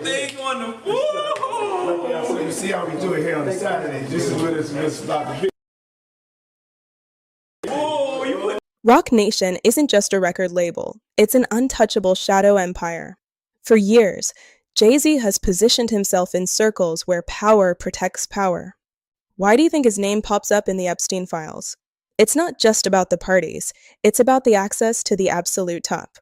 thing on the woo! So you see how we do it here on a Saturday. This is what it's about to be. Roc Nation isn't just a record label, it's an untouchable shadow empire. For years, Jay-Z has positioned himself in circles where power protects power. Why do you think his name pops up in the Epstein files? It's not just about the parties, it's about the access to the absolute top.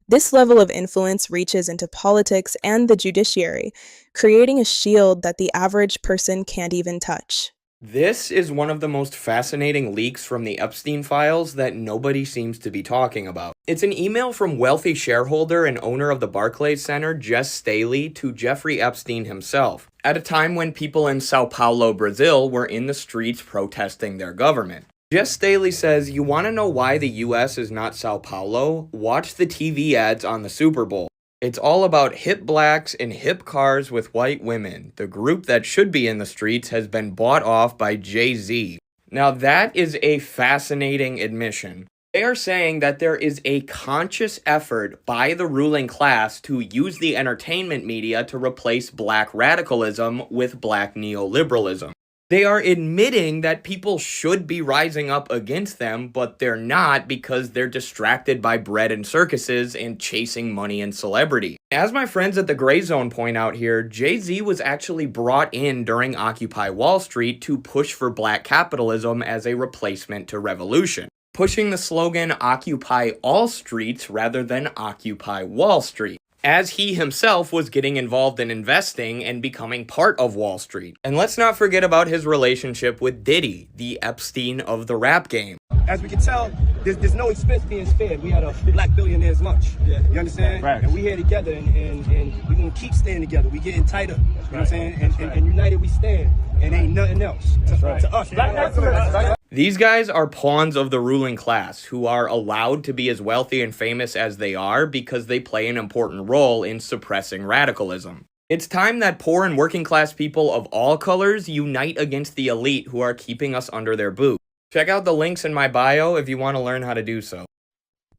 This level of influence reaches into politics and the judiciary, creating a shield that the average person can't even touch. This is one of the most fascinating leaks from the Epstein files that nobody seems to be talking about. It's an email from wealthy shareholder and owner of the Barclays Center, Jay Staley, to Jeffrey Epstein himself, at a time when people in Sao Paulo, Brazil were in the streets protesting their government. Jay Staley says, "You want to know why the US is not Sao Paulo? Watch the TV ads on the Super Bowl. It's all about hip blacks in hip cars with white women. The group that should be in the streets has been bought off by Jay-Z." Now that is a fascinating admission. They are saying that there is a conscious effort by the ruling class to use the entertainment media to replace black radicalism with black neoliberalism. They are admitting that people should be rising up against them, but they're not because they're distracted by bread and circuses and chasing money and celebrity. As my friends at the Gray Zone point out here, Jay-Z was actually brought in during Occupy Wall Street to push for black capitalism as a replacement to revolution, pushing the slogan "Occupy all streets" rather than "Occupy Wall Street," as he himself was getting involved in investing and becoming part of Wall Street. And let's not forget about his relationship with Diddy, the Epstein of the rap game. As we can tell, there's no expense being spared. We had a black billionaires lunch. Yeah. You understand? Right. And we here together, and we're going to keep staying together. We getting tighter. You know what I'm saying? And united we stand. And ain't nothing else to us. These guys are pawns of the ruling class who are allowed to be as wealthy and famous as they are because they play an important role in suppressing radicalism. It's time that poor and working class people of all colors unite against the elite who are keeping us under their boot. Check out the links in my bio if you want to learn how to do so.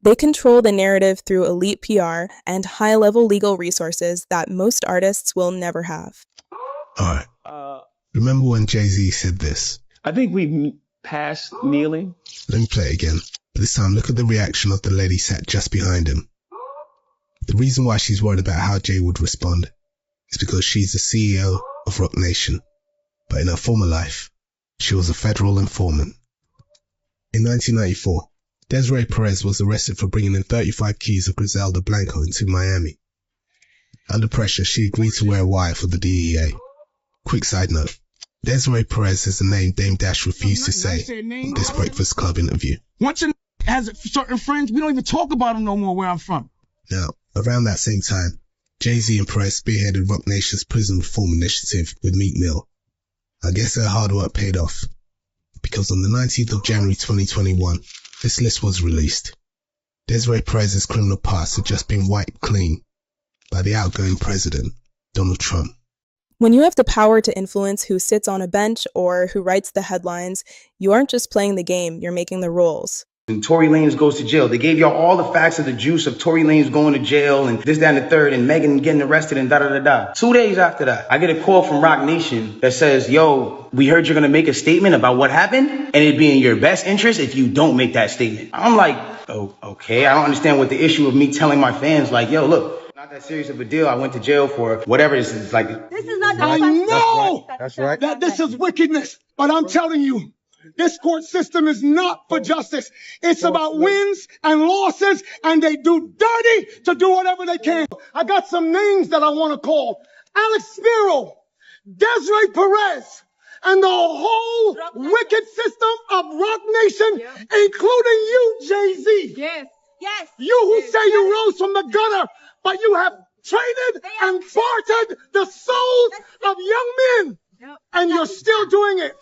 They control the narrative through elite PR and high-level legal resources that most artists will never have. Alright. Remember when Jay-Z said this? I think we've passed kneeling. Let me play it again. But this time, look at the reaction of the lady sat just behind him. The reason why she's worried about how Jay would respond is because she's the CEO of Roc Nation. But in her former life, she was a federal informant. In 1994, Desiree Perez was arrested for bringing in 35 keys of Griselda Blanco into Miami. Under pressure, she agreed to wear a wire for the DEA. Quick side note. Desiree Perez is the name Dame Dash refused to say in this Breakfast Club interview. Once a has certain friends, we don't even talk about them no more where I'm from. Now, around that same time, Jay-Z and Perez spearheaded Roc Nation's prison reform initiative with Meek Mill. I guess their hard work paid off, because on the 19th of January 2021, this list was released. Desiree Perez's criminal past had just been wiped clean by the outgoing president, Donald Trump. When you have the power to influence who sits on a bench or who writes the headlines, you aren't just playing the game, you're making the rules. And Tory Lanez goes to jail. They gave y'all all the facts of the juice of Tory Lanez going to jail and this, that, and the third, and Megan getting arrested and da-da-da-da. 2 days after that, I get a call from Roc Nation that says, "Yo, we heard you're going to make a statement about what happened, and it'd be in your best interest if you don't make that statement." I'm like, oh, okay. I don't understand what the issue of me telling my fans, like, yo, look, not that serious of a deal. I went to jail for whatever this is. Like, This is not. I know That's right. that this is wickedness, but I'm telling you, this court system is not for justice. It's about wins and losses, and they do dirty to do whatever they can. I got some names that I want to call: Alex Spiro, Desiree Perez, and the whole wicked system of Roc Nation, including you, Jay-Z. Yes. Yes. You who say you rose from the gutter, but you have traded and bartered the souls of young men, and you're still doing it.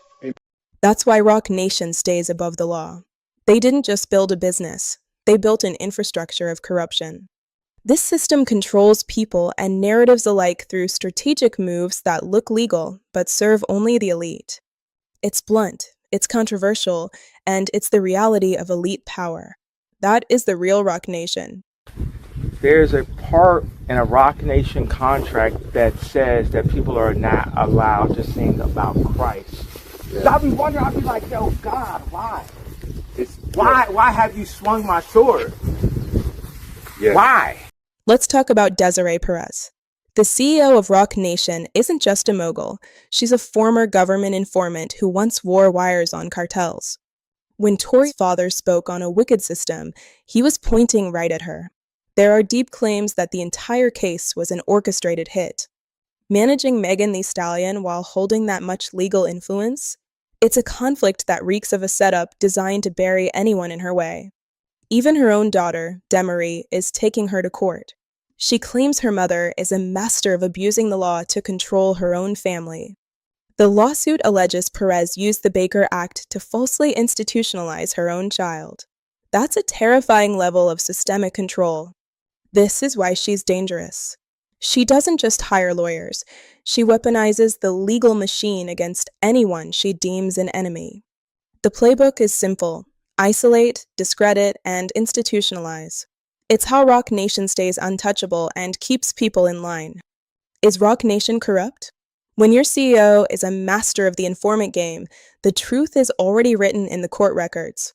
That's why Roc Nation stays above the law. They didn't just build a business, they built an infrastructure of corruption. This system controls people and narratives alike through strategic moves that look legal but serve only the elite. It's blunt, it's controversial, and it's the reality of elite power. That is the real Roc Nation. there's a part in a Roc Nation contract that says that people are not allowed to sing about Christ. Yeah. So I'll be wondering, I'll be like, yo, God, why? Why have you swung my sword? Yeah. Why? Let's talk about Desiree Perez. The CEO of Roc Nation isn't just a mogul. She's a former government informant who once wore wires on cartels. When Tory's father spoke on a wicked system, he was pointing right at her. There are deep claims that the entire case was an orchestrated hit. Managing Thee Stallion while holding that much legal influence? It's a conflict that reeks of a setup designed to bury anyone in her way. Even her own daughter, Demarie, is taking her to court. She claims her mother is a master of abusing the law to control her own family. The lawsuit alleges Perez used the Baker Act to falsely institutionalize her own child. That's a terrifying level of systemic control. This is why she's dangerous. She doesn't just hire lawyers. She weaponizes the legal machine against anyone she deems an enemy. The playbook is simple: isolate, discredit, and institutionalize. It's how Roc Nation stays untouchable and keeps people in line. Is Roc Nation corrupt? When your CEO is a master of the informant game, the truth is already written in the court records.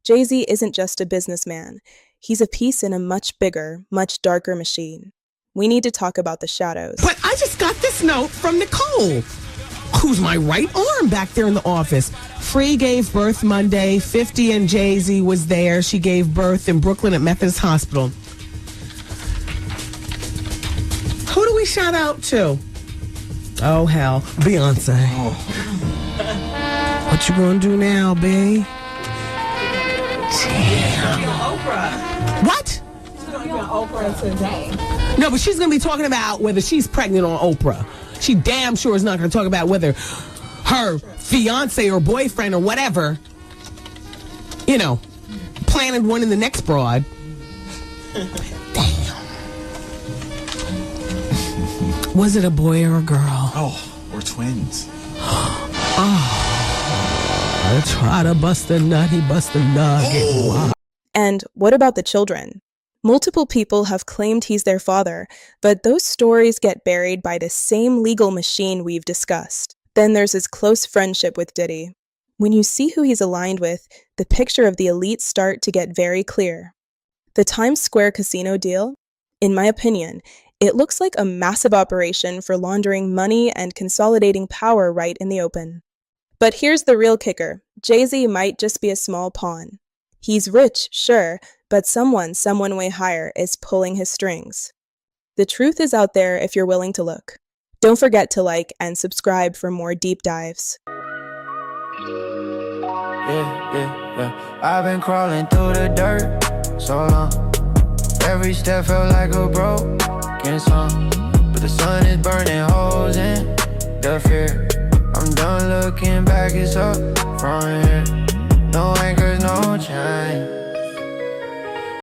Jay-Z isn't just a businessman. He's a piece in a much bigger, much darker machine. We need to talk about the shadows. But I just got this note from Nicole, who's my right arm back there in the office. Free gave birth Monday. 50 and Jay-Z was there. She gave birth in Brooklyn at Methodist Hospital. Who do we shout out to? Oh, hell. Beyonce. Oh. What you gonna do now, babe? Damn. Oprah. What? She's gonna be on Oprah today. No, but she's gonna be talking about whether she's pregnant on Oprah. She damn sure is not gonna talk about whether her fiance or boyfriend or whatever, you know, planted one in the next broad. Damn. Was it a boy or a girl? Oh, we're twins. Oh. I try to bust a nut, he bust a nut. And what about the children? Multiple people have claimed he's their father, but those stories get buried by the same legal machine we've discussed. Then there's his close friendship with Diddy. When you see who he's aligned with, the picture of the elite start to get very clear. The Times Square casino deal? In my opinion, it looks like a massive operation for laundering money and consolidating power right in the open. But here's the real kicker. Jay-Z might just be a small pawn. He's rich, sure, but someone way higher is pulling his strings. The truth is out there if you're willing to look. Don't forget to like and subscribe for more deep dives. Yeah. I've been crawling through the dirt so long. Every step felt like a broken song. But the sun is burning holes in the fear. I'm done looking back, it's up from here. No anchors, no chain.